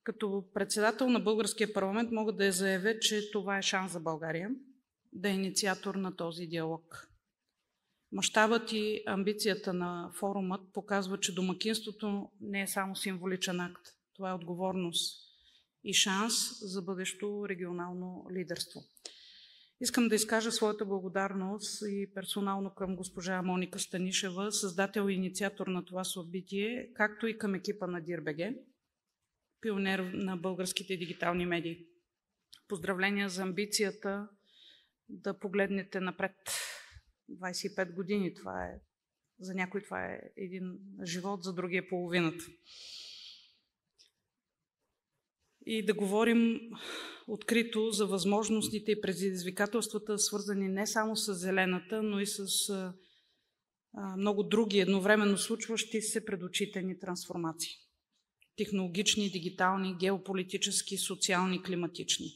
Като председател на Българския парламент мога да заявя, че това е шанс за България да е инициатор на този диалог. Мащабът и амбицията на форумът показва, че домакинството не е само символичен акт. Това е отговорност и шанс за бъдещо регионално лидерство. Искам да изкажа своята благодарност и персонално към госпожа Моника Станишева, създател и инициатор на това събитие, както и към екипа на Dir.bg, пионер на българските дигитални медии. Поздравления за амбицията да погледнете напред. 25 години, за някой това е един живот, за другия половината. И да говорим открито за възможностите и предизвикателствата, свързани не само с зелената, но и с много други едновременно случващи се пред очите ни трансформации. Технологични, дигитални, геополитически, социални, климатични.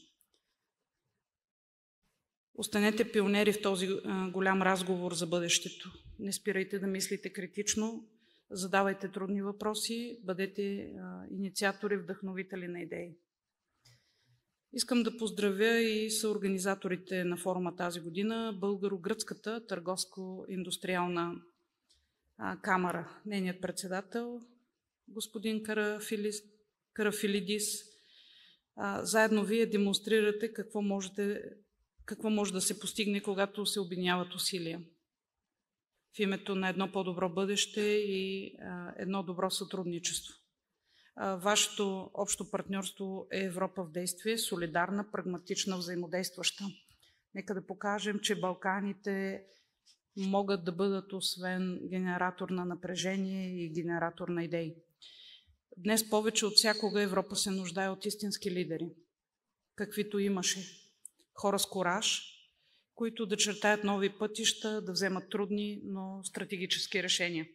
Останете пионери в този голям разговор за бъдещето. Не спирайте да мислите критично, задавайте трудни въпроси, бъдете инициатори, вдъхновители на идеи. Искам да поздравя и съорганизаторите на форума тази година, Българо-гръцката търговско-индустриална камара. Нейният председател, господин Карафилидис. Заедно вие демонстрирате какво може да се постигне, когато се обединяват усилия в името на едно по-добро бъдеще и едно добро сътрудничество. Вашето общо партньорство е Европа в действие, солидарна, прагматична, взаимодействаща. Нека да покажем, че Балканите могат да бъдат освен генератор на напрежение и генератор на идеи. Днес повече от всякога Европа се нуждае от истински лидери, каквито имаше. Хора с кураж, които да чертаят нови пътища, да вземат трудни, но стратегически решения.